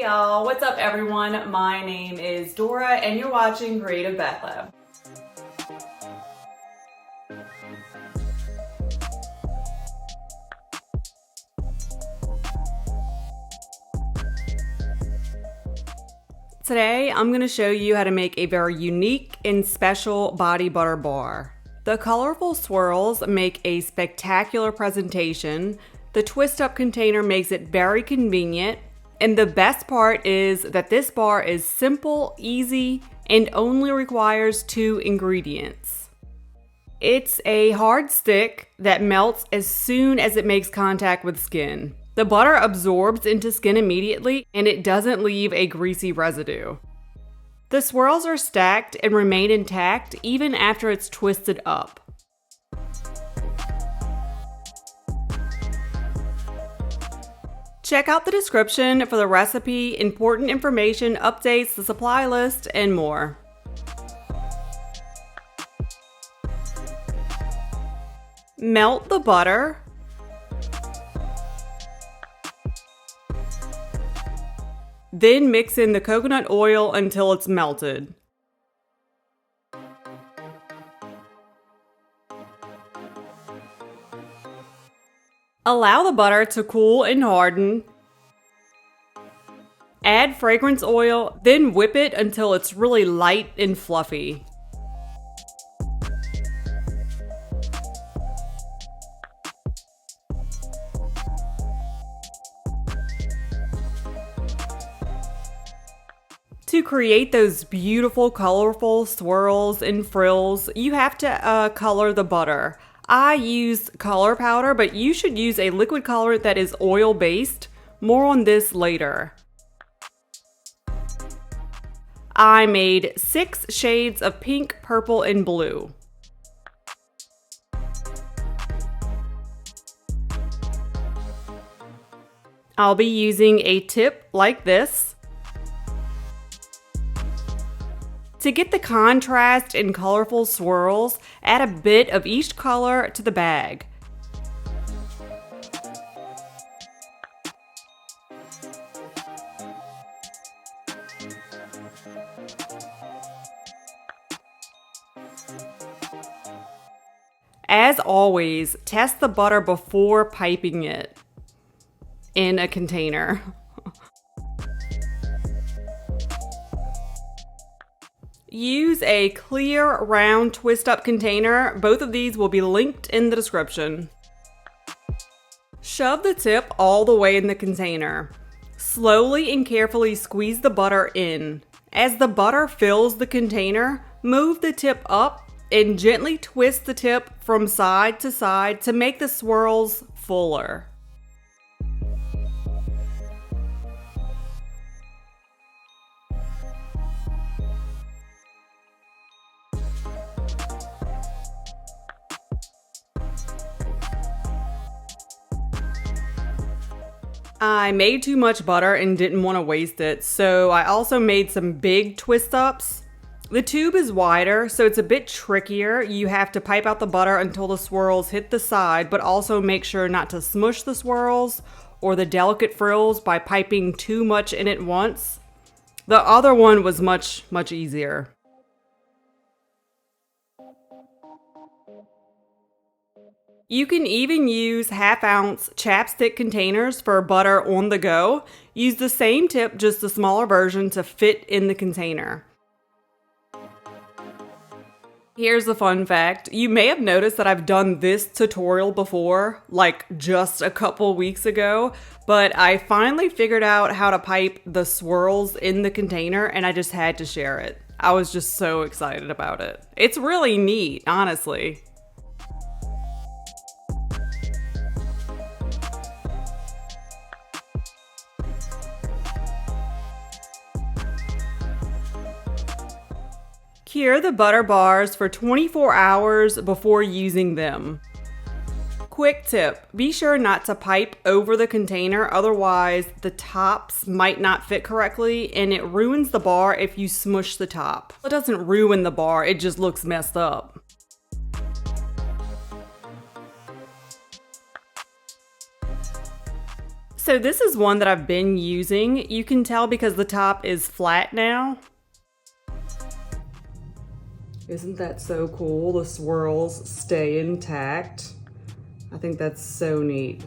y'all, what's up everyone? My name is Dora and you're watching Creative Bath Lab. Today I'm going to show you how to make a very unique and special body butter bar. The colorful swirls make a spectacular presentation, the twist up container makes it very convenient, and the best part is that this bar is simple, easy, and only requires 2 ingredients. It's a hard stick that melts as soon as it makes contact with skin. The butter absorbs into skin immediately and it doesn't leave a greasy residue. The swirls are stacked and remain intact even after it's twisted up. Check out the description for the recipe, important information, updates, the supply list, and more. Melt the butter. Then mix in the coconut oil until it's melted. Allow the butter to cool and harden. Add fragrance oil, then whip it until it's really light and fluffy. To create those beautiful, colorful swirls and frills, you have to color the butter. I used color powder, but you should use a liquid color that is oil-based. More on this later. I made 6 shades of pink, purple, and blue. I'll be using a tip like this. To get the contrast and colorful swirls, add a bit of each color to the bag. As always, test the butter before piping it in a container. Use a clear, round twist-up container. Both of these will be linked in the description. Shove the tip all the way in the container. Slowly and carefully squeeze the butter in. As the butter fills the container, move the tip up and gently twist the tip from side to make the swirls fuller. I made too much butter and didn't want to waste it, so I also made some big twist ups. The tube is wider, so it's a bit trickier. You have to pipe out the butter until the swirls hit the side, but also make sure not to smush the swirls or the delicate frills by piping too much in at once. The other one was much easier. You can even use half-ounce chapstick containers for butter on the go. Use the same tip, just a smaller version to fit in the container. Here's the fun fact. You may have noticed that I've done this tutorial before, like just a couple weeks ago, but I finally figured out how to pipe the swirls in the container and I just had to share it. I was just so excited about it. It's really neat, honestly. Cure the butter bars for 24 hours before using them. Quick tip, be sure not to pipe over the container, otherwise the tops might not fit correctly and it ruins the bar if you smush the top. It doesn't ruin the bar, it just looks messed up. So this is one that I've been using. You can tell because the top is flat now. Isn't that so cool? The swirls stay intact. I think that's so neat.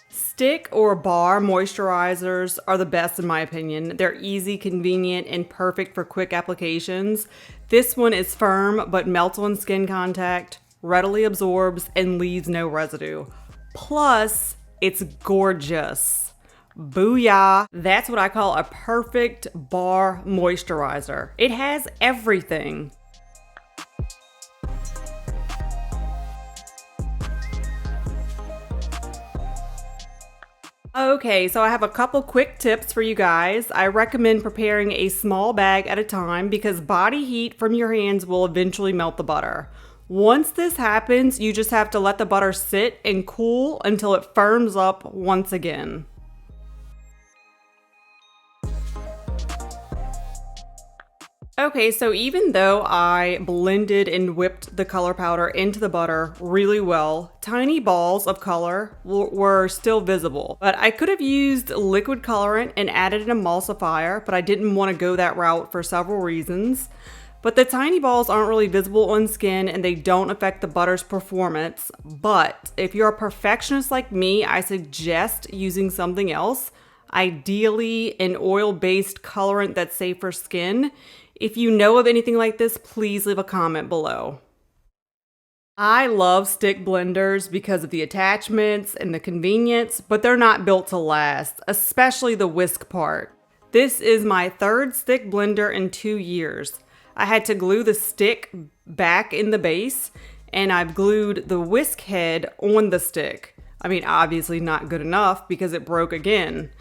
Stick or bar moisturizers are the best in my opinion. They're easy, convenient, and perfect for quick applications. This one is firm but melts on skin contact, readily absorbs, and leaves no residue. Plus, it's gorgeous. Booyah! That's what I call a perfect bar moisturizer. It has everything. Okay, so I have a couple quick tips for you guys. I recommend preparing a small bag at a time because body heat from your hands will eventually melt the butter. Once this happens, you just have to let the butter sit and cool until it firms up once again. Okay, so even though I blended and whipped the color powder into the butter really well, tiny balls of color were still visible. But I could have used liquid colorant and added an emulsifier, but I didn't want to go that route for several reasons. But the tiny balls aren't really visible on skin and they don't affect the butter's performance. But if you're a perfectionist like me, I suggest using something else, ideally an oil-based colorant that's safe for skin. If you know of anything like this, please leave a comment below. I love stick blenders because of the attachments and the convenience, but they're not built to last, especially the whisk part. This is my third stick blender in 2 years. I had to glue the stick back in the base, and I've glued the whisk head on the stick. I mean, obviously not good enough because it broke again.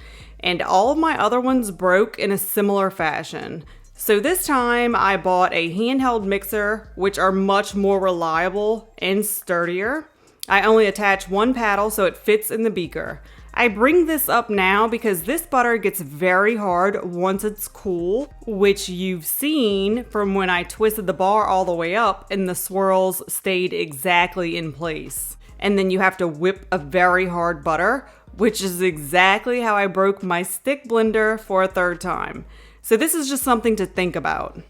And all of my other ones broke in a similar fashion. So this time I bought a handheld mixer, which are much more reliable and sturdier. I only attach one paddle so it fits in the beaker. I bring this up now because this butter gets very hard once it's cool, which you've seen from when I twisted the bar all the way up and the swirls stayed exactly in place. And then you have to whip a very hard butter, which is exactly how I broke my stick blender for a third time. So this is just something to think about.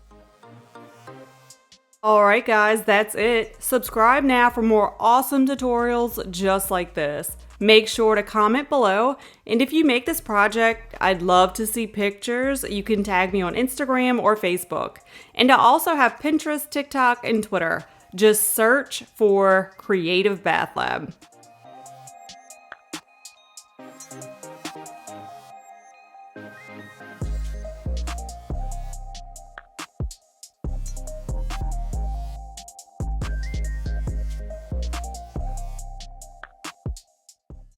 Alright guys, that's it. Subscribe now for more awesome tutorials just like this. Make sure to comment below, and if you make this project, I'd love to see pictures. You can tag me on Instagram or Facebook. And I also have Pinterest, TikTok, and Twitter. Just search for Creative Bath Lab.